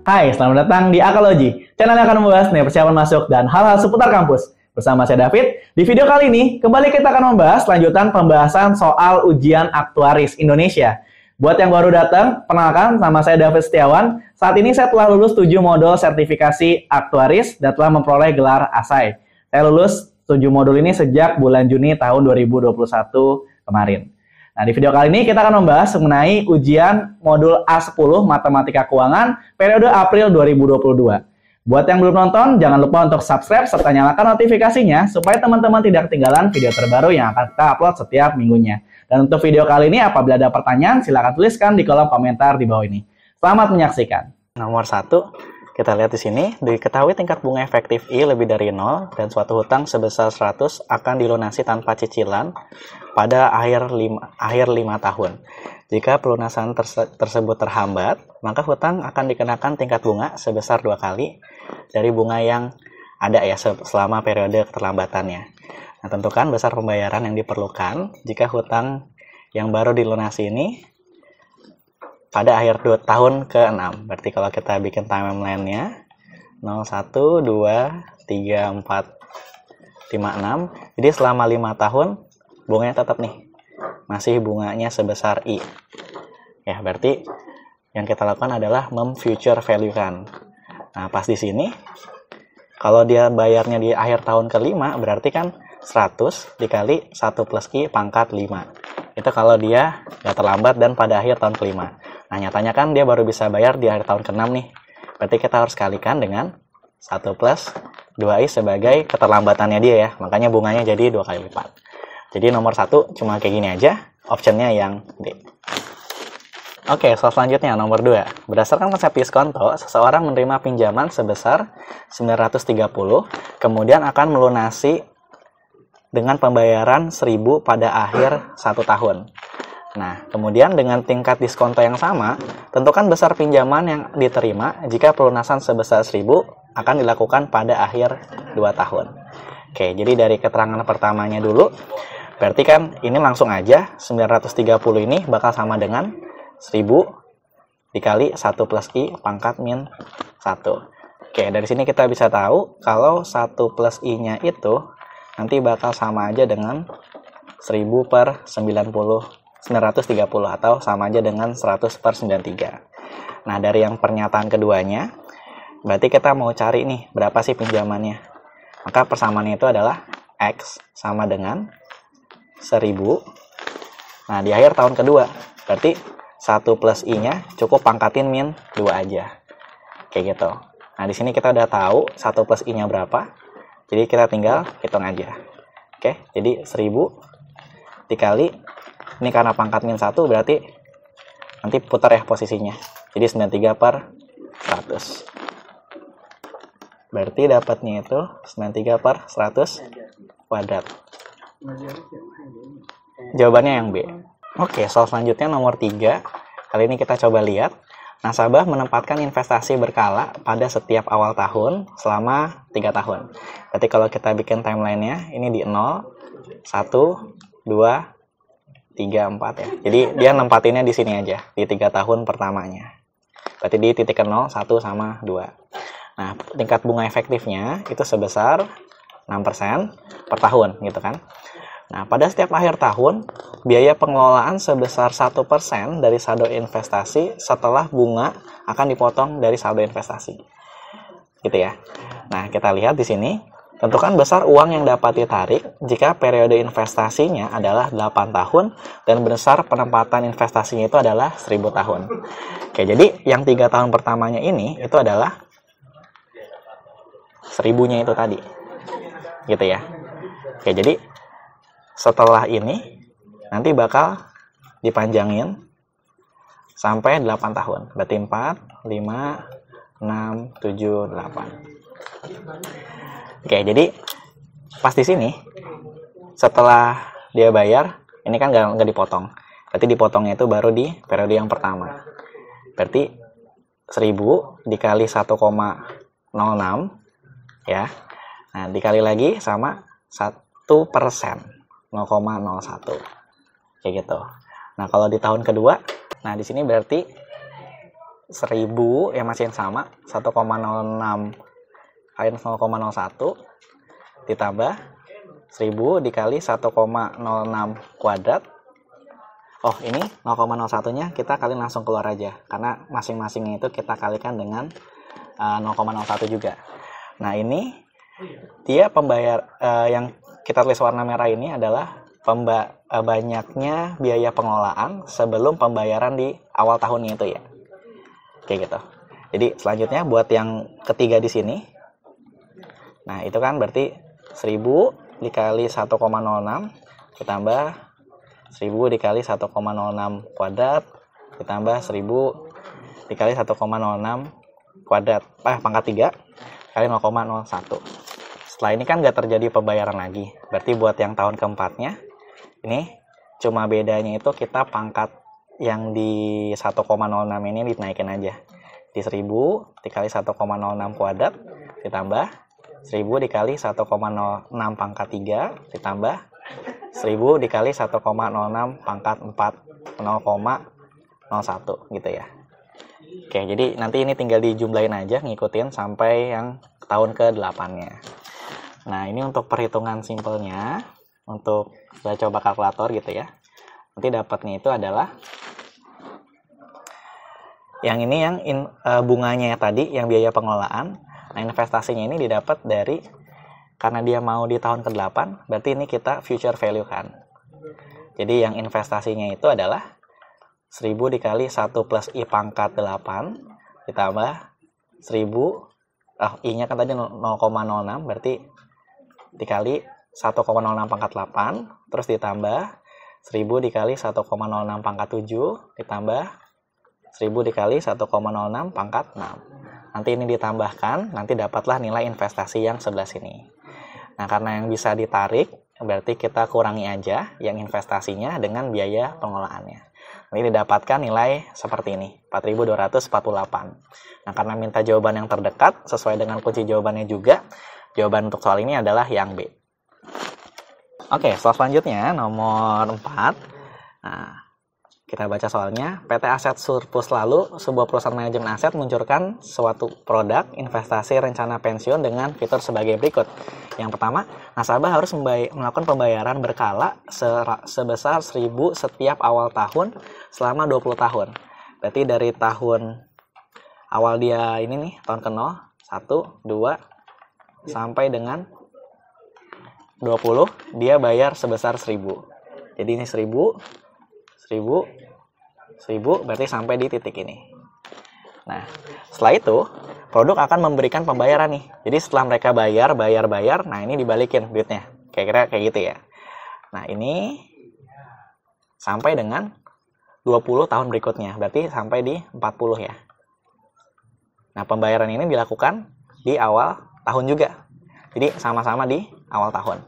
Hai, selamat datang di Akalogy. Channel yang akan membahas nih persiapan masuk dan hal-hal seputar kampus. Bersama saya David, di video kali ini kembali kita akan membahas lanjutan pembahasan soal ujian aktuaris Indonesia. Buat yang baru datang, perkenalkan nama saya David Setiawan. Saat ini saya telah lulus 7 modul sertifikasi aktuaris dan telah memperoleh gelar ASAI. Saya lulus 7 modul ini sejak bulan Juni tahun 2021 kemarin. Nah, di video kali ini kita akan membahas mengenai ujian modul A10 Matematika Keuangan periode April 2022. Buat yang belum nonton, jangan lupa untuk subscribe serta nyalakan notifikasinya supaya teman-teman tidak ketinggalan video terbaru yang akan kita upload setiap minggunya. Dan untuk video kali ini, apabila ada pertanyaan, silakan tuliskan di kolom komentar di bawah ini. Selamat menyaksikan. Nomor 1, kita lihat di sini, diketahui tingkat bunga efektif I lebih dari 0 dan suatu hutang sebesar 100 akan dilunasi tanpa cicilan pada akhir 5 tahun. Jika pelunasan tersebut terhambat, maka hutang akan dikenakan tingkat bunga sebesar 2 kali dari bunga yang ada ya selama periode keterlambatannya. Nah, tentukan besar pembayaran yang diperlukan jika hutang yang baru dilunasi ini pada akhir tahun ke-6. Berarti kalau kita bikin timeline-nya 0, 1, 2, 3, 4, 5, 6. Jadi selama 5 tahun bunganya tetap nih. Masih bunganya sebesar I. Ya, berarti yang kita lakukan adalah mem-future value-kan. Nah, pas di sini kalau dia bayarnya di akhir tahun ke-5 berarti kan 100 dikali 1 plus I pangkat 5. Itu kalau dia nggak terlambat dan pada akhir tahun ke-5. Nah, nyatanya kan dia baru bisa bayar di akhir tahun ke-6 nih. Berarti kita harus kalikan dengan 1 plus 2i sebagai keterlambatannya dia ya. Makanya bunganya jadi 2 kali lipat. Jadi nomor 1 cuma kayak gini aja. Optionnya yang D. Oke, soal selanjutnya nomor 2. Berdasarkan konsep diskonto, seseorang menerima pinjaman sebesar 930, kemudian akan melunasi dengan pembayaran 1000 pada akhir 1 tahun. Nah, kemudian dengan tingkat diskonto yang sama, tentukan besar pinjaman yang diterima jika pelunasan sebesar 1000 akan dilakukan pada akhir 2 tahun. Oke, jadi dari keterangan pertamanya dulu, berarti kan ini langsung aja 930 ini bakal sama dengan 1000 dikali 1 plus I pangkat min 1. Oke, dari sini kita bisa tahu kalau 1 plus I-nya itu nanti bakal sama aja dengan 1000 per 930 atau sama aja dengan 100 per 93. Nah, dari yang pernyataan keduanya, berarti kita mau cari nih berapa sih pinjamannya. Maka persamaannya itu adalah X sama dengan 1000. Nah, di akhir tahun kedua, berarti 1 plus I-nya cukup pangkatin min 2 aja. Kayak gitu. Nah, di sini kita udah tahu 1 plus I-nya berapa. Jadi kita tinggal hitung aja. Oke, jadi 1000 dikali, ini karena pangkat min 1 berarti nanti putar ya posisinya. Jadi 93 per 100. Berarti dapatnya itu 93 per 100 kuadrat. Jawabannya yang B. Oke, soal selanjutnya nomor 3. Kali ini kita coba lihat. Nasabah menempatkan investasi berkala pada setiap awal tahun selama 3 tahun. Berarti kalau kita bikin timeline-nya, ini di 0, 1, 2, 3, 4 ya. Jadi dia nempatinnya di sini aja, di 3 tahun pertamanya. Berarti di titik 0, 1, sama 2. Nah, tingkat bunga efektifnya itu sebesar 6% per tahun, gitu kan. Nah, pada setiap akhir tahun, biaya pengelolaan sebesar 1% dari saldo investasi setelah bunga akan dipotong dari saldo investasi. Gitu ya. Nah, kita lihat di sini, tentukan besar uang yang dapat ditarik jika periode investasinya adalah 8 tahun dan besar penempatan investasinya itu adalah 1000 tahun. Oke, jadi yang 3 tahun pertamanya ini itu adalah 1000-nya itu tadi. Gitu ya. Oke, jadi setelah ini nanti bakal dipanjangin sampai 8 tahun. Berarti 4, 5, 6, 7, 8. Oke, jadi pas di sini setelah dia bayar, ini kan nggak dipotong. Berarti dipotongnya itu baru di periode yang pertama. Berarti 1000 dikali 1,06 ya. Nah, dikali lagi sama 1%. 0,01 kayak gitu. Nah, kalau di tahun kedua, nah di sini berarti 1000 yang masih yang sama, 1,06 kali 0,01 ditambah 1000 dikali 1,06 kuadrat. Oh, ini 0,01-nya kita kali langsung keluar aja, karena masing-masingnya itu kita kalikan dengan 0,01 juga. Nah, ini dia pembayar yang kita tulis warna merah ini adalah banyaknya biaya pengelolaan sebelum pembayaran di awal tahunnya itu ya. Kayak gitu. Jadi selanjutnya buat yang ketiga di sini. Nah, itu kan berarti 1000 dikali 1,06 ditambah 1000 dikali 1,06 kuadrat ditambah 1000 dikali 1,06 kuadrat pangkat 3 kali 0,01. Setelah ini kan nggak terjadi pembayaran lagi. Berarti buat yang tahun keempatnya ini cuma bedanya itu kita pangkat yang di 1,06 ini dinaikin aja. Di 1000 dikali 1,06 kuadrat ditambah 1000 dikali 1,06 pangkat 3 ditambah 1000 dikali 1,06 pangkat 4 0,01 gitu ya. Oke, jadi nanti ini tinggal dijumlahin aja, ngikutin sampai yang tahun ke-8-nya. Nah, ini untuk perhitungan simpelnya, untuk saya coba kalkulator gitu ya. Nanti dapatnya itu adalah yang ini yang bunganya tadi, yang biaya pengelolaan. Nah, investasinya ini didapat dari, karena dia mau di tahun ke-8, berarti ini kita future value kan. Jadi yang investasinya itu adalah 1000 dikali 1 plus I pangkat 8 ditambah 1000, I-nya kan tadi 0,06, berarti dikali 1,06 pangkat 8, terus ditambah 1000 dikali 1,06 pangkat 7, ditambah 1000 dikali 1,06 pangkat 6. Nanti ini ditambahkan, nanti dapatlah nilai investasi yang sebelah sini. Nah, karena yang bisa ditarik, berarti kita kurangi aja yang investasinya dengan biaya pengelolaannya. Ini didapatkan nilai seperti ini, 4.248. Nah, karena minta jawaban yang terdekat, sesuai dengan kunci jawabannya juga, jawaban untuk soal ini adalah yang B. Oke, soal selanjutnya, nomor 4. Nah, kita baca soalnya. PT Aset Surplus Lalu, sebuah perusahaan manajemen aset meluncurkan suatu produk investasi rencana pensiun dengan fitur sebagai berikut. Yang pertama, nasabah harus melakukan pembayaran berkala sebesar 1000 setiap awal tahun selama 20 tahun. Berarti dari tahun awal dia ini nih, tahun ke-0, 1, 2, sampai dengan 20, dia bayar sebesar 1000. Jadi ini 1000, 1000, berarti sampai di titik ini. Nah, setelah itu produk akan memberikan pembayaran nih. Jadi setelah mereka bayar, nah ini dibalikin duitnya. Kira-kira kayak gitu ya. Nah, ini sampai dengan 20 tahun berikutnya. Berarti sampai di 40 ya. Nah, pembayaran ini dilakukan di awal tahun juga. Jadi sama-sama di awal tahun.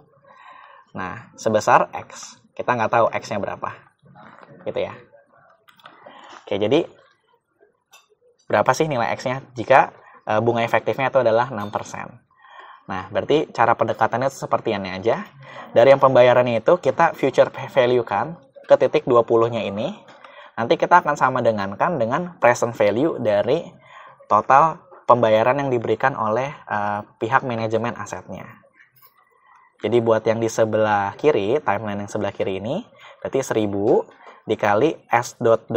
Nah, sebesar X. Kita nggak tahu X-nya berapa. Gitu ya. Oke, jadi berapa sih nilai X-nya jika bunga efektifnya itu adalah 6%. Nah, berarti cara pendekatannya itu seperti ini aja. Dari yang pembayarannya itu kita future value kan ke titik 20-nya ini. Nanti kita akan sama dengankan dengan present value dari total pembayaran yang diberikan oleh pihak manajemen asetnya. Jadi buat yang di sebelah kiri, timeline yang sebelah kiri ini, berarti 1000 dikali S.20,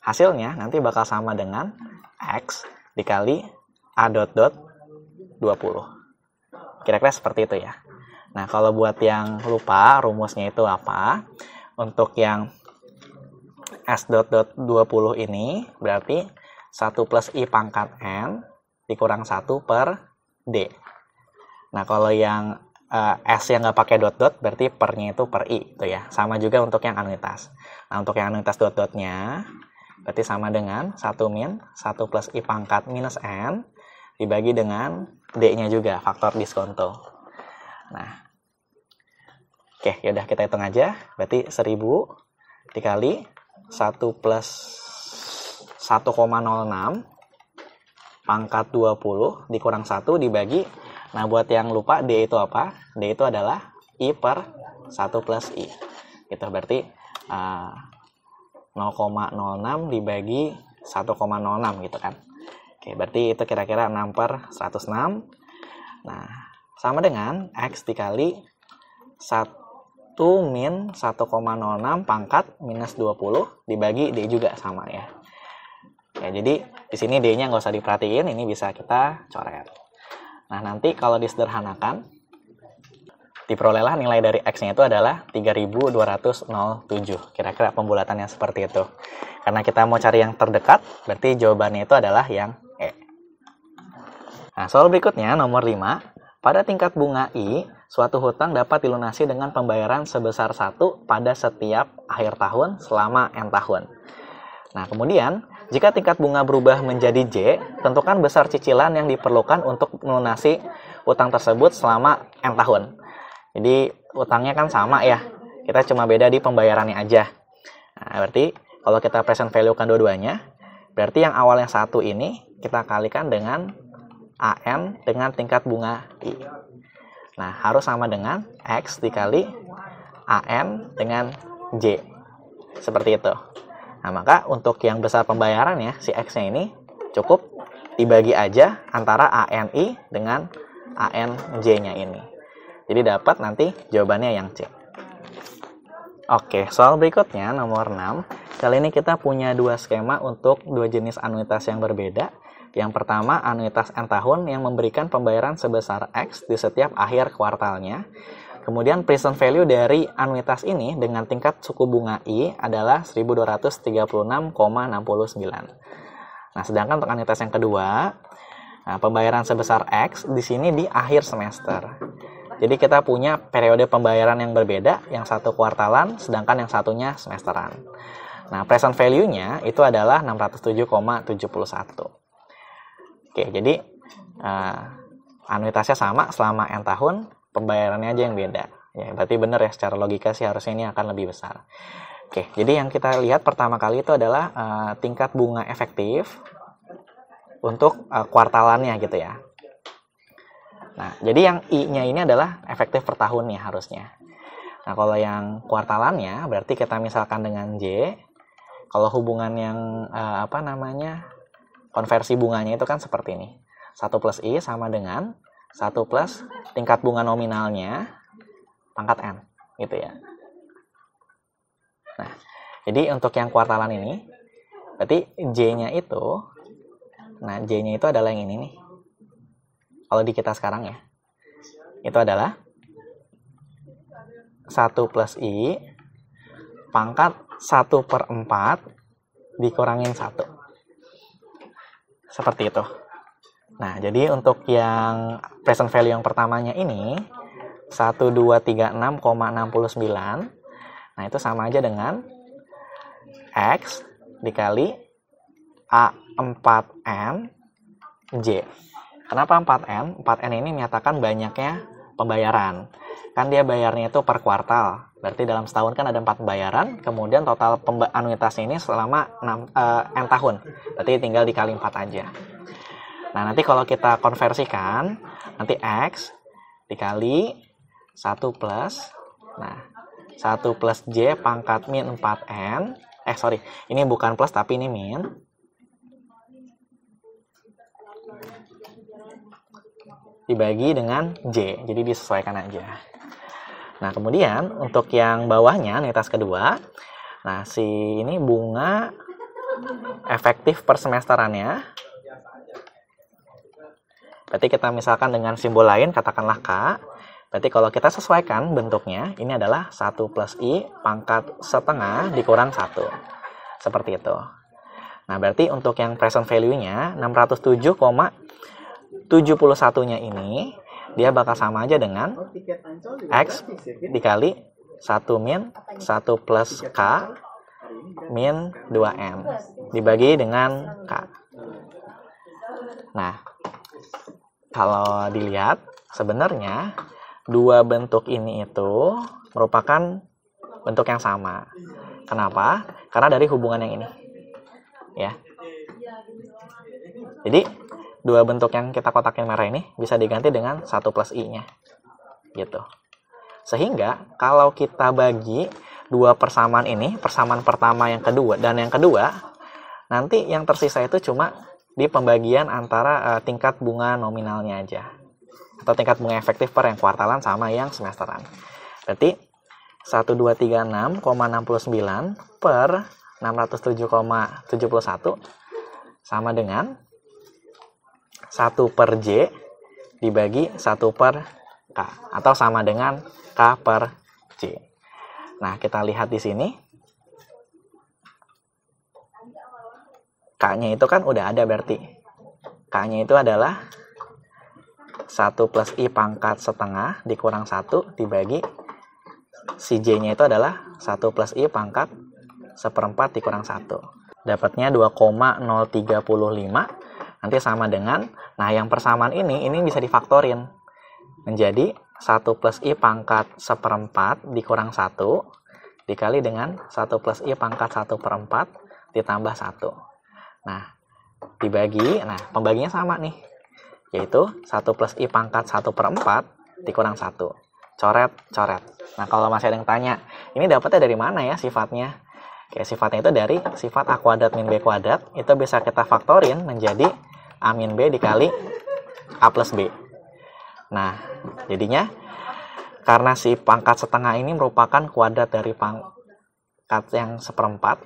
hasilnya nanti bakal sama dengan X dikali A.20. Kira-kira seperti itu ya. Nah, kalau buat yang lupa rumusnya itu apa, untuk yang S.20 ini berarti 1 plus I pangkat N dikurang 1 per D. Nah, kalau yang S yang nggak pakai dot-dot berarti pernya itu per I itu ya. Sama juga untuk yang anuitas. Nah, untuk yang anuitas dot-dotnya berarti sama dengan 1 min 1 plus I pangkat minus N dibagi dengan D-nya juga, faktor diskonto. Nah, oke, yaudah kita hitung aja. Berarti 1000 dikali 1 plus 1,06 pangkat 20 dikurang 1 dibagi. Nah, buat yang lupa D itu apa? D itu adalah I per 1 plus I. Gitu, berarti 0,06 dibagi 1,06 gitu kan. Oke, berarti itu kira-kira 6/106. Nah, sama dengan X dikali 1 min 1,06 pangkat minus 20 dibagi D juga sama ya. Ya, jadi di sini D-nya nggak usah diperhatiin, ini bisa kita coret. Nah, nanti kalau disederhanakan, diperolehlah nilai dari X-nya itu adalah 3207. Kira-kira pembulatannya seperti itu. Karena kita mau cari yang terdekat, berarti jawabannya itu adalah yang E. Nah, soal berikutnya, nomor 5. Pada tingkat bunga I, suatu hutang dapat dilunasi dengan pembayaran sebesar 1 pada setiap akhir tahun selama N tahun. Nah, kemudian, jika tingkat bunga berubah menjadi J, tentukan besar cicilan yang diperlukan untuk melunasi utang tersebut selama N tahun. Jadi, utangnya kan sama ya, kita cuma beda di pembayarannya aja. Nah, berarti kalau kita present value-kan dua-duanya, berarti yang awalnya 1 ini kita kalikan dengan AN dengan tingkat bunga I. Nah, harus sama dengan X dikali AN dengan J. Seperti itu. Nah, maka untuk yang besar pembayarannya, si X-nya ini cukup dibagi aja antara ANI dengan ANJ-nya ini. Jadi dapat nanti jawabannya yang C. Oke, soal berikutnya nomor 6. Kali ini kita punya dua skema untuk dua jenis anuitas yang berbeda. Yang pertama, anuitas N tahun yang memberikan pembayaran sebesar X di setiap akhir kuartalnya. Kemudian present value dari anuitas ini dengan tingkat suku bunga I adalah 1236,69. Nah, sedangkan untuk anuitas yang kedua, pembayaran sebesar X di sini di akhir semester. Jadi kita punya periode pembayaran yang berbeda, yang satu kuartalan, sedangkan yang satunya semesteran. Nah, present value-nya itu adalah 607,71. Oke, jadi anuitasnya sama selama N tahun, pembayarannya aja yang beda. Ya, berarti benar ya, secara logika sih harusnya ini akan lebih besar. Oke, jadi yang kita lihat pertama kali itu adalah tingkat bunga efektif untuk kuartalannya gitu ya. Nah, jadi yang I-nya ini adalah efektif per tahunnya harusnya. Nah, kalau yang kuartalannya berarti kita misalkan dengan J. Kalau hubungan yang konversi bunganya itu kan seperti ini. 1 plus I sama dengan 1 plus tingkat bunga nominalnya pangkat N. Gitu ya. Nah, jadi untuk yang kuartalan ini, berarti J-nya itu, J-nya itu adalah yang ini nih. Kalau di kita sekarang ya, itu adalah 1 plus I pangkat 1/4 dikurangin 1. Seperti itu. Nah, jadi untuk yang present value yang pertamanya ini, 1236,69. Nah, itu sama aja dengan X dikali A4N J. Kenapa 4N? 4N ini menyatakan banyaknya pembayaran. Kan dia bayarnya itu per kuartal. Berarti dalam setahun kan ada 4 pembayaran, kemudian total anuitasnya ini selama N tahun. Berarti tinggal dikali 4 aja. Nah, nanti kalau kita konversikan, nanti X dikali 1 plus, 1 plus J pangkat min 4N, ini bukan plus tapi ini min. Dibagi dengan J, jadi disesuaikan aja. Nah, kemudian untuk yang bawahnya, anuitas kedua, ini bunga efektif per semesterannya. Berarti kita misalkan dengan simbol lain, katakanlah K. Berarti kalau kita sesuaikan bentuknya, ini adalah 1 plus I pangkat setengah dikurang 1. Seperti itu. Nah, berarti untuk yang present value-nya, 607,71-nya ini, dia bakal sama aja dengan X dikali 1 min 1 plus K min 2M dibagi dengan K. Nah, kalau dilihat sebenarnya dua bentuk ini itu merupakan bentuk yang sama. Kenapa? Karena dari hubungan yang ini. Ya. Jadi dua bentuk yang kita kotakin merah ini bisa diganti dengan 1 plus I-nya. Gitu. Sehingga kalau kita bagi dua persamaan ini, persamaan pertama yang kedua dan yang kedua, nanti yang tersisa itu cuma di pembagian antara tingkat bunga nominalnya aja. Atau tingkat bunga efektif per yang kuartalan sama yang semesteran. Berarti 1236,69 per 607,71 sama dengan 1 per J dibagi 1 per K. Atau sama dengan K per J. Nah, kita lihat di sini. K-nya itu kan udah ada berarti. K-nya itu adalah 1 plus I pangkat setengah dikurang 1 dibagi si J-nya itu adalah 1 plus I pangkat seperempat dikurang 1. Dapatnya 2,035. Nanti sama dengan, nah yang persamaan ini bisa difaktorin. Menjadi 1 plus I pangkat seperempat dikurang 1 dikali dengan 1 plus I pangkat 1 per 4 ditambah 1. Nah, dibagi, nah pembaginya sama nih. Yaitu 1 plus I pangkat 1 per 4 dikurang 1. Coret, coret. Nah, kalau masih ada yang tanya, ini dapatnya dari mana ya sifatnya? Oke, sifatnya itu dari sifat A kuadrat min B kuadrat. Itu bisa kita faktorin menjadi A min B dikali A plus B. Nah, jadinya karena si pangkat setengah ini merupakan kuadrat dari pangkat yang seperempat,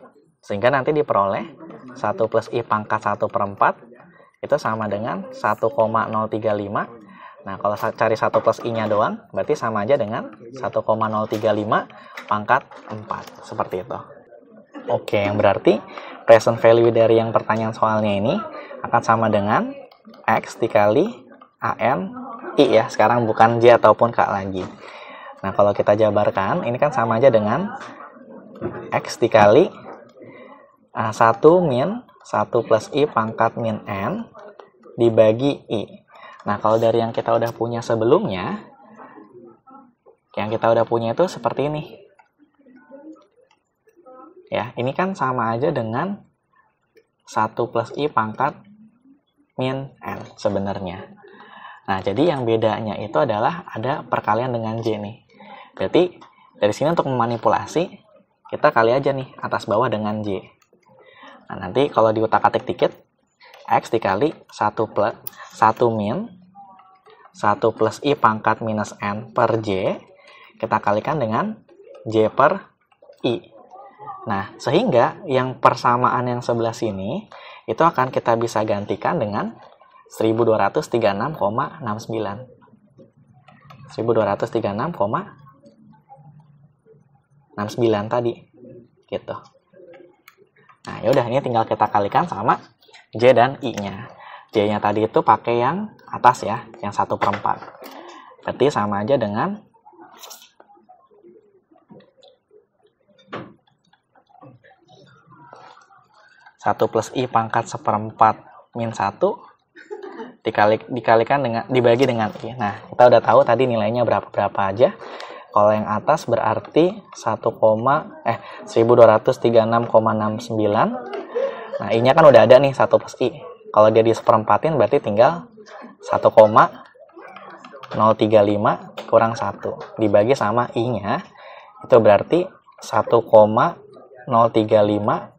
sehingga nanti diperoleh 1 plus I pangkat 1 per 4 itu sama dengan 1,035. Nah, kalau cari 1 plus I-nya doang, berarti sama aja dengan 1,035 pangkat 4. Seperti itu. Oke, yang berarti present value dari yang pertanyaan soalnya ini akan sama dengan X dikali AN I ya. Sekarang bukan J ataupun K lagi. Nah, kalau kita jabarkan, ini kan sama aja dengan X dikali 1 min 1 plus I pangkat min N dibagi I. Nah, kalau dari yang kita udah punya sebelumnya, yang kita udah punya itu seperti ini. Ya, ini kan sama aja dengan 1 plus I pangkat min N sebenarnya. Nah, jadi yang bedanya itu adalah ada perkalian dengan J nih. Berarti, dari sini untuk memanipulasi, kita kali aja nih, atas bawah dengan J. Nah, nanti kalau diutak-atik dikit, X dikali 1 min 1 plus I pangkat minus N per J, kita kalikan dengan J per I. Nah, sehingga yang persamaan yang sebelah sini, itu akan kita bisa gantikan dengan 1236,69. 1236,69 tadi. Gitu. Nah, yaudah, ini tinggal kita kalikan sama J dan I-nya. J-nya tadi itu pakai yang atas ya, yang 1 per 4. Berarti sama aja dengan 1 plus I pangkat seperempat min 1 dikalikan dengan, dibagi dengan I. Nah, kita udah tahu tadi nilainya berapa aja. Kalau yang atas berarti 1236,69. Nah, I-nya kan udah ada nih 1 plus I. Kalau dia di seperempatin berarti tinggal 1,035 kurang 1. Dibagi sama I-nya, itu berarti 1,035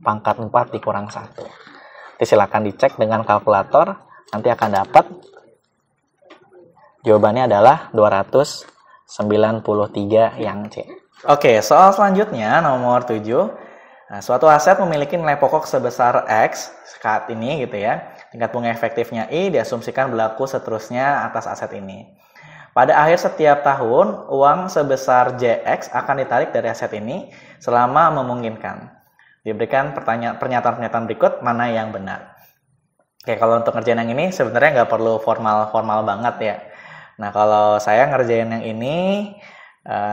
pangkat 4 dikurang 1. Nanti silakan dicek dengan kalkulator. Nanti akan dapat jawabannya adalah 293 yang C. Oke, soal selanjutnya nomor 7. Nah, suatu aset memiliki nilai pokok sebesar X saat ini gitu ya. Tingkat bunga efektifnya I diasumsikan berlaku seterusnya atas aset ini. Pada akhir setiap tahun, uang sebesar JX akan ditarik dari aset ini selama memungkinkan. Diberikan pernyataan-pernyataan berikut mana yang benar. Oke, kalau untuk ngerjain yang ini sebenarnya nggak perlu formal banget ya. Nah, kalau saya ngerjain yang ini,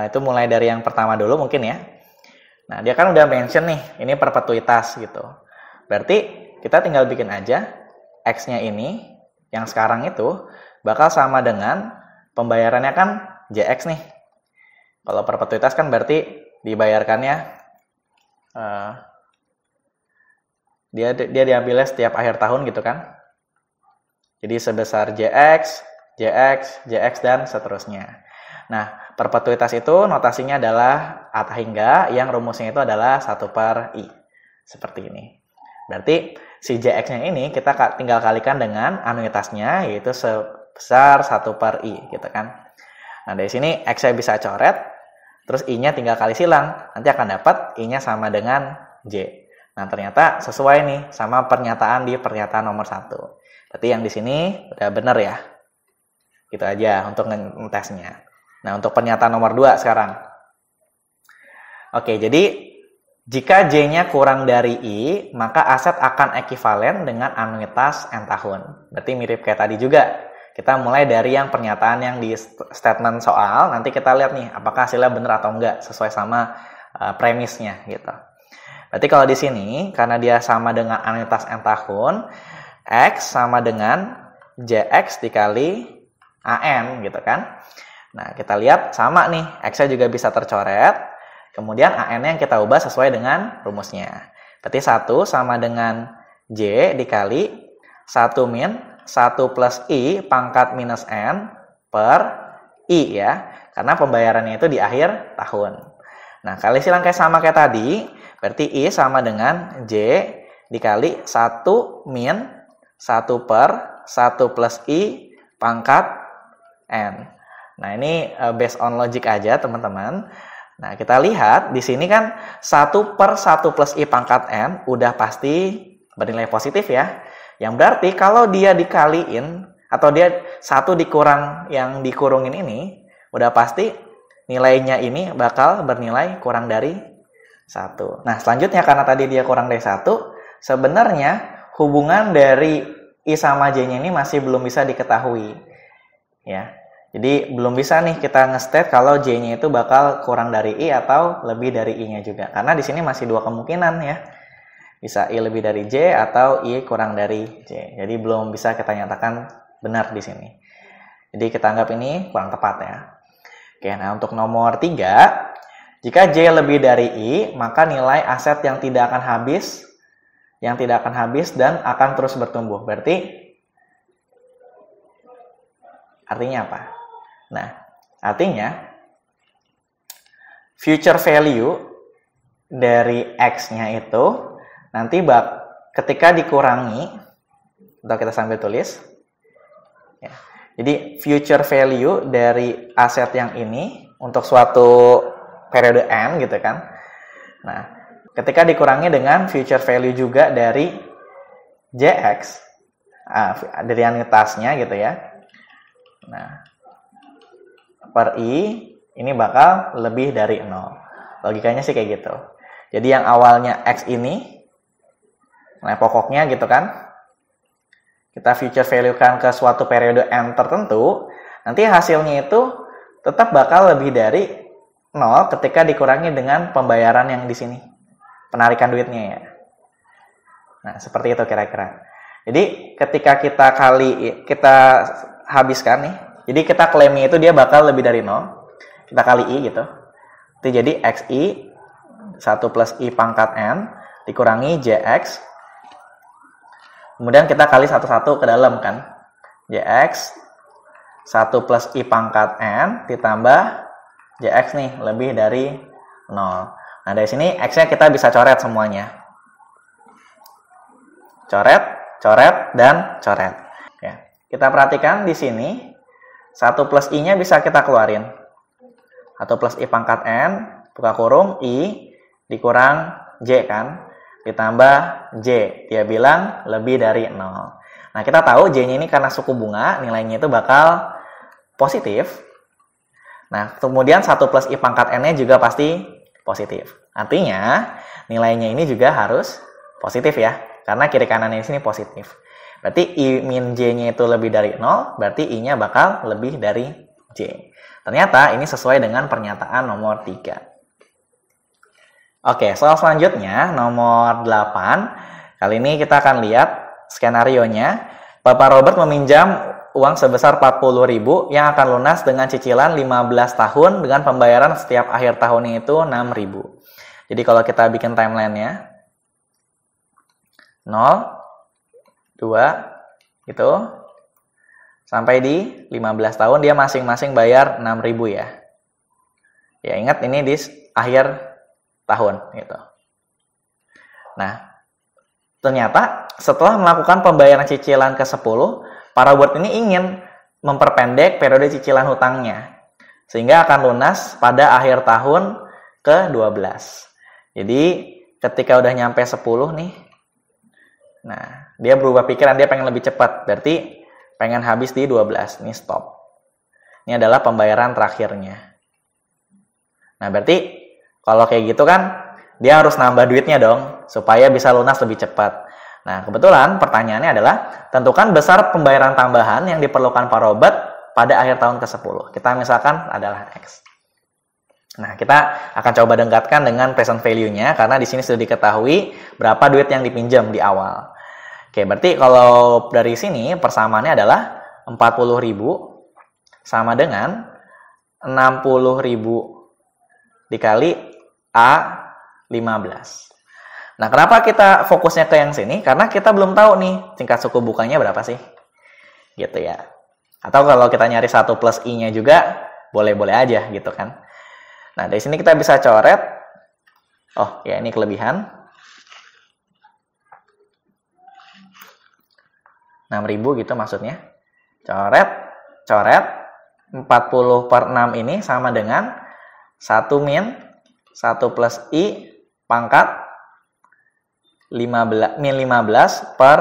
itu mulai dari yang pertama dulu mungkin ya. Nah, dia kan udah mention nih, ini perpetuitas gitu. Berarti kita tinggal bikin aja X-nya ini, yang sekarang itu, bakal sama dengan pembayarannya kan JX nih. Kalau perpetuitas kan berarti dibayarkannya, dia diambilnya setiap akhir tahun gitu kan. Jadi sebesar JX, JX, JX, dan seterusnya. Nah, perpetuitas itu notasinya adalah atau hingga yang rumusnya itu adalah 1/i. Seperti ini. Berarti si JX-nya ini kita tinggal kalikan dengan anuitasnya, yaitu sebesar 1/i gitu kan. Nah, dari sini X-nya bisa coret, terus I-nya tinggal kali silang. Nanti akan dapat I-nya sama dengan J. Nah, ternyata sesuai nih sama pernyataan di pernyataan nomor 1. Berarti yang di sini udah benar ya. Gitu aja untuk ngetesnya. Nah, untuk pernyataan nomor 2 sekarang. Oke, jadi jika J-nya kurang dari I, maka aset akan ekivalen dengan anuitas N tahun. Berarti mirip kayak tadi juga. Kita mulai dari yang pernyataan yang di statement soal, nanti kita lihat nih apakah hasilnya benar atau enggak sesuai sama premisnya gitu. Berarti kalau di sini karena dia sama dengan anuitas N tahun, X sama dengan JX dikali AN gitu kan. Nah, kita lihat sama nih, X-nya juga bisa tercoret. Kemudian AN-nya yang kita ubah sesuai dengan rumusnya. Berarti 1 sama dengan J dikali 1 min 1 plus I pangkat minus N per I ya. Karena pembayarannya itu di akhir tahun. Nah, kali silang kayak sama kayak tadi. Berarti I sama dengan J dikali 1 min 1 per 1 plus I pangkat N. Nah, ini based on logic aja, teman-teman. Nah, kita lihat di sini kan 1 per 1 plus I pangkat N udah pasti bernilai positif ya. Yang berarti kalau dia dikaliin atau dia 1 dikurang yang dikurungin ini, udah pasti nilainya ini bakal bernilai kurang dari 1. Nah, selanjutnya karena tadi dia kurang dari 1, sebenarnya hubungan dari I sama J-nya ini masih belum bisa diketahui. Ya. Jadi belum bisa nih kita nge-state kalau J-nya itu bakal kurang dari I atau lebih dari I-nya juga. Karena di sini masih 2 kemungkinan ya. Bisa I lebih dari J atau I kurang dari J. Jadi belum bisa kita nyatakan benar di sini. Jadi kita anggap ini kurang tepat ya. Oke, nah untuk nomor 3, jika J lebih dari I, maka nilai aset yang tidak akan habis dan akan terus bertumbuh. Berarti artinya apa? Nah, artinya future value dari X-nya itu nanti ketika dikurangi, atau kita sambil tulis, ya. Jadi future value dari aset yang ini untuk suatu periode N gitu kan. Nah, ketika dikurangi dengan future value juga dari JX, dari anuitasnya gitu ya. Nah, per I ini bakal lebih dari 0. Logikanya sih kayak gitu. Jadi yang awalnya X ini, nah pokoknya gitu kan, kita future value kan ke suatu periode N tertentu, nanti hasilnya itu tetap bakal lebih dari 0 ketika dikurangi dengan pembayaran yang di sini. Penarikan duitnya ya. Nah, seperti itu kira-kira. Jadi ketika kita habiskan nih, jadi kita klaimnya itu dia bakal lebih dari 0. Kita kali I gitu. Itu jadi XI 1 plus I pangkat N dikurangi JX. Kemudian kita kali satu-satu ke dalam kan. JX 1 plus I pangkat N ditambah JX nih lebih dari 0. Nah, dari sini X-nya kita bisa coret semuanya. Coret, coret, dan coret. Ya. Kita perhatikan di sini 1 plus I-nya bisa kita keluarin. 1 plus I pangkat N, buka kurung, I, dikurang J kan, ditambah J. Dia bilang lebih dari 0. Nah, kita tahu J-nya ini karena suku bunga, nilainya itu bakal positif. Nah, kemudian 1 plus I pangkat N-nya juga pasti positif. Artinya, nilainya ini juga harus positif ya, karena kiri kanannya di sini positif. Berarti I min J-nya itu lebih dari 0, berarti I-nya bakal lebih dari J. Ternyata ini sesuai dengan pernyataan nomor 3. Oke, soal selanjutnya, nomor 8. Kali ini kita akan lihat skenario-nya. Bapak Robert meminjam uang sebesar 40.000 yang akan lunas dengan cicilan 15 tahun dengan pembayaran setiap akhir tahunnya itu 6.000. Jadi kalau kita bikin timeline-nya, 0, 2 gitu sampai di 15 tahun dia masing-masing bayar 6.000 ya. Ya ingat ini di akhir tahun gitu. Nah, ternyata setelah melakukan pembayaran cicilan ke-10, para board ini ingin memperpendek periode cicilan hutangnya sehingga akan lunas pada akhir tahun ke-12. Jadi ketika udah nyampe 10 nih, nah dia berubah pikiran, dia pengen lebih cepat, berarti pengen habis di 12, ini stop. Ini adalah pembayaran terakhirnya. Nah berarti kalau kayak gitu kan dia harus nambah duitnya dong supaya bisa lunas lebih cepat. Nah kebetulan pertanyaannya adalah tentukan besar pembayaran tambahan yang diperlukan Parobot pada akhir tahun ke-10. Kita misalkan adalah X. Nah, kita akan coba dekatkan dengan present value-nya karena di sini sudah diketahui berapa duit yang dipinjam di awal. Oke, berarti kalau dari sini persamaannya adalah 40.000 sama dengan 60.000 dikali A15. Nah, kenapa kita fokusnya ke yang sini? Karena kita belum tahu nih tingkat suku bunganya berapa sih. Gitu ya. Atau kalau kita nyari 1 plus I-nya juga boleh-boleh aja gitu kan. Nah, dari sini kita bisa coret. Oh, ya ini kelebihan. 6.000 gitu maksudnya. Coret. 40 per 6 ini sama dengan 1 min 1 plus I pangkat 15 per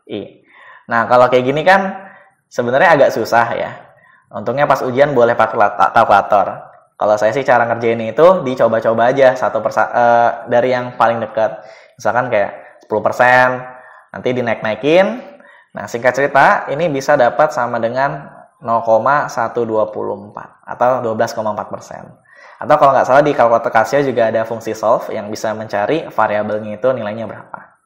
I. Nah, kalau kayak gini kan sebenarnya agak susah ya. Untungnya pas ujian boleh pakai kalkulator. Kalau saya sih cara ngerjain itu dicoba-coba aja dari yang paling dekat. Misalkan kayak 10%, nanti dinaik-naikin. Nah, singkat cerita, ini bisa dapat sama dengan 0,124 atau 12,4%. Atau kalau nggak salah di kalkulator Casio juga ada fungsi solve yang bisa mencari variabelnya itu nilainya berapa.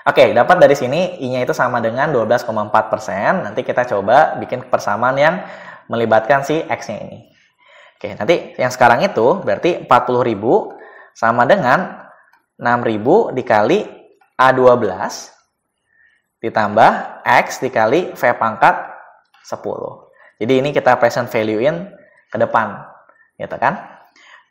Oke, dapat dari sini I-nya itu sama dengan 12,4%. Nanti kita coba bikin persamaan yang melibatkan si X-nya ini. Oke, nanti yang sekarang itu berarti 40.000 sama dengan 6.000 dikali A12 ditambah X dikali V pangkat 10. Jadi ini kita present value-in ke depan, gitu kan?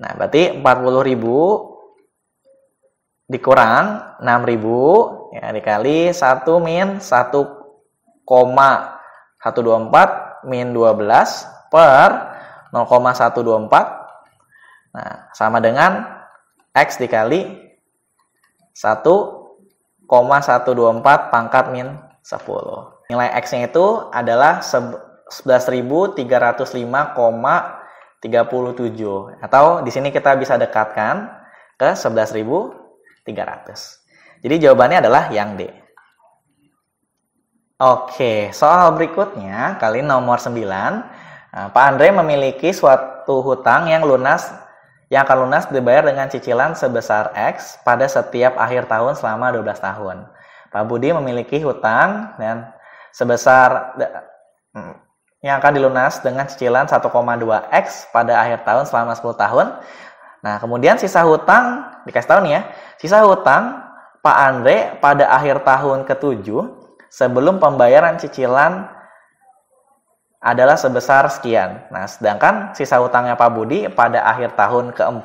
Nah, berarti 40.000 dikurang 6.000 ya dikali 1 min 1,124 min 12 per 0,124. Nah, sama dengan X dikali 1,124 pangkat min 10. Nilai X-nya itu adalah 11.305,37. Atau di sini kita bisa dekatkan ke 11.300. Jadi jawabannya adalah yang D. Oke, soal berikutnya kali nomor 9. Nah, Pak Andre memiliki suatu hutang yang akan lunas dibayar dengan cicilan sebesar X pada setiap akhir tahun selama 12 tahun. Pak Budi memiliki hutang dan sebesar yang akan dilunas dengan cicilan 1,2X pada akhir tahun selama 10 tahun. Nah, kemudian sisa hutang, dikasih tahu nih ya, sisa hutang Pak Andre pada akhir tahun ke-7 sebelum pembayaran cicilan adalah sebesar sekian. Nah, sedangkan sisa hutangnya Pak Budi pada akhir tahun ke-4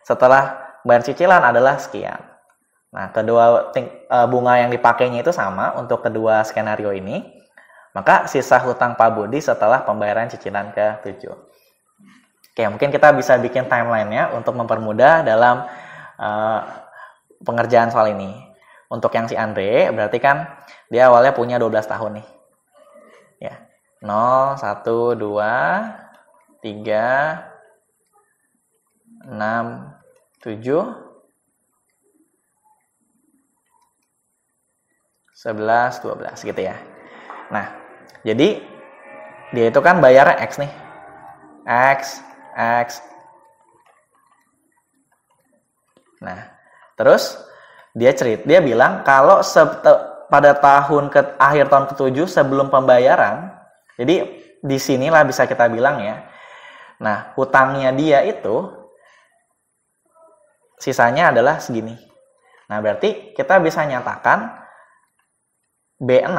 setelah bayar cicilan adalah sekian. Nah, kedua bunga yang dipakainya itu sama untuk kedua skenario ini. Maka sisa hutang Pak Budi setelah pembayaran cicilan ke-7. Oke, mungkin kita bisa bikin timeline-nya untuk mempermudah dalam pengerjaan soal ini. Untuk yang si Andre, berarti kan dia awalnya punya 12 tahun nih. Ya. 0, 1, 2, 3, 6, 7, 11, 12 gitu ya. Nah, jadi dia itu kan bayarnya X nih. X. Nah, terus dia bilang kalau pada akhir tahun ke-7 sebelum pembayaran, jadi disinilah bisa kita bilang ya. Nah, hutangnya dia itu sisanya adalah segini. Nah, berarti kita bisa nyatakan B6,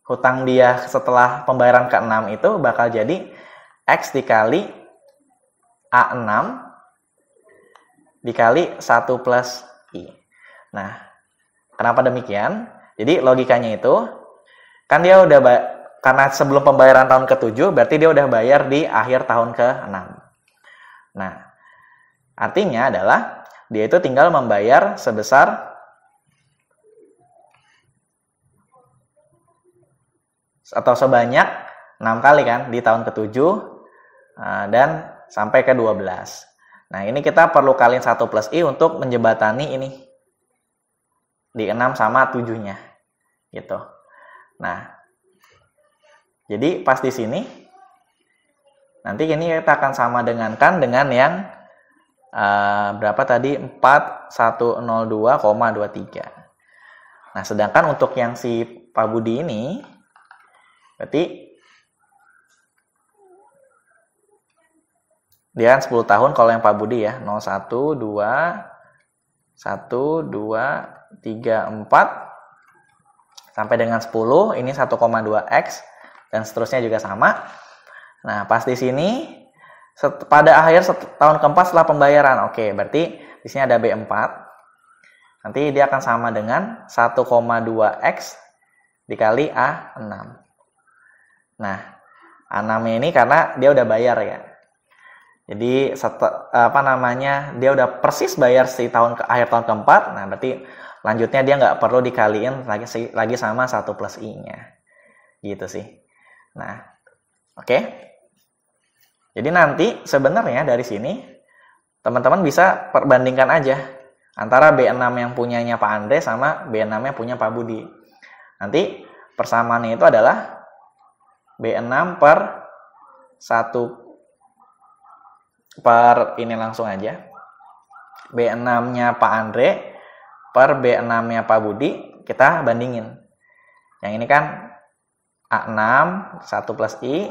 hutang dia setelah pembayaran ke-6 itu bakal jadi X dikali A6 dikali 1 plus I. Nah, kenapa demikian? Jadi logikanya itu, kan dia udah, karena sebelum pembayaran tahun ke-7, berarti dia udah bayar di akhir tahun ke-6. Nah, artinya adalah, dia itu tinggal membayar sebesar atau sebanyak 6 kali kan, di tahun ke-7, dan sampai ke-12. Nah, ini kita perlu kaliin 1 plus I untuk menjembatani ini. Di 6 sama 7-nya. Gitu. Nah, jadi pas di sini, nanti ini kita akan sama dengankan dengan yang berapa tadi? 4102,23. Nah, sedangkan untuk yang si Pak Budi ini, berarti dia kan 10 tahun kalau yang Pak Budi ya. 01, 2, 1, 2, 3, 4. Sampai dengan 10, ini 1,2X. Dan seterusnya juga sama. Nah, pas di sini, pada akhir tahun keempat setelah pembayaran. Oke, berarti di sini ada B4. Nanti dia akan sama dengan 1,2X dikali A6. Nah, A6 ini karena dia udah bayar ya. Jadi dia udah persis bayar akhir tahun keempat. Nah, berarti lanjutnya dia nggak perlu dikaliin lagi sama 1 plus I-nya. Gitu sih. Nah, oke. Jadi nanti sebenarnya dari sini teman-teman bisa perbandingkan aja antara B6 yang punyanya Pak Andre sama B6 yang punya Pak Budi. Nanti persamaannya itu adalah B6 per 1 per ini langsung aja. B6-nya Pak Andre per B6-nya Pak Budi, kita bandingin. Yang ini kan A6 1 plus I.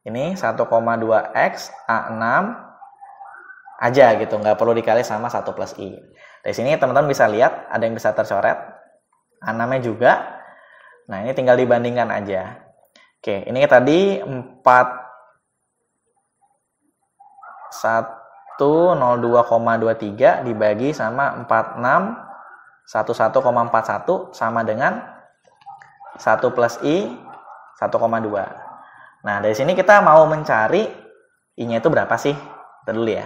Ini 1,2X A6 aja gitu, nggak perlu dikali sama 1 plus I. Dari sini teman-teman bisa lihat ada yang bisa tercoret. A6-nya juga. Nah, ini tinggal dibandingkan aja. Oke, ini tadi 102,23 dibagi sama 4611,41 sama dengan 1 plus I 1,2. Nah, dari sini kita mau mencari I-nya itu berapa sih? Kita dulu ya.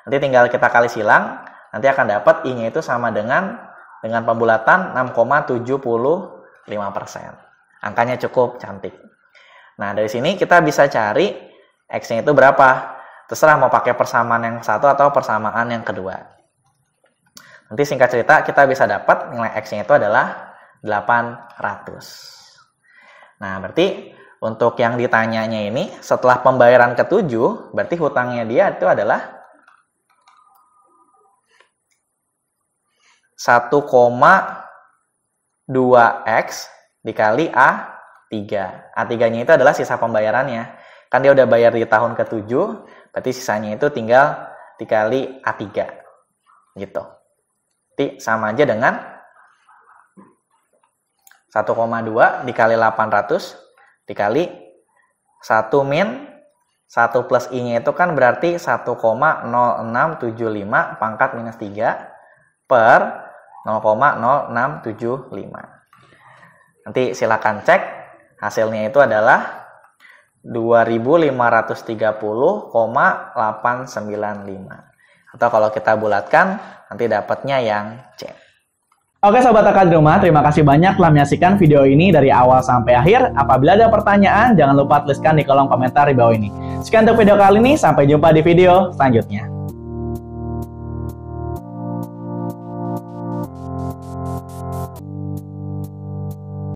Nanti tinggal kita kali silang, nanti akan dapat I-nya itu sama dengan pembulatan 6,75%. Angkanya cukup cantik. Nah, dari sini kita bisa cari X-nya itu berapa? Terserah mau pakai persamaan yang satu atau persamaan yang kedua. Nanti singkat cerita kita bisa dapat nilai X-nya itu adalah 800. Nah, berarti untuk yang ditanyanya ini setelah pembayaran ke-7, berarti hutangnya dia itu adalah 1,2X dikali A3. A3-nya itu adalah sisa pembayarannya. Kan dia udah bayar di tahun ke-7, berarti sisanya itu tinggal dikali A3. Gitu. Jadi sama aja dengan 1,2 dikali 800 dikali 1 min 1 plus I-nya itu kan berarti 1,0675 pangkat minus 3 per 0,0675. Nanti silakan cek hasilnya itu adalah 2530,895. Atau kalau kita bulatkan nanti dapatnya yang C. Oke Sobat TK di rumah, terima kasih banyak telah menyaksikan video ini dari awal sampai akhir. Apabila ada pertanyaan, jangan lupa tuliskan di kolom komentar di bawah ini. Sekian untuk video kali ini, sampai jumpa di video selanjutnya.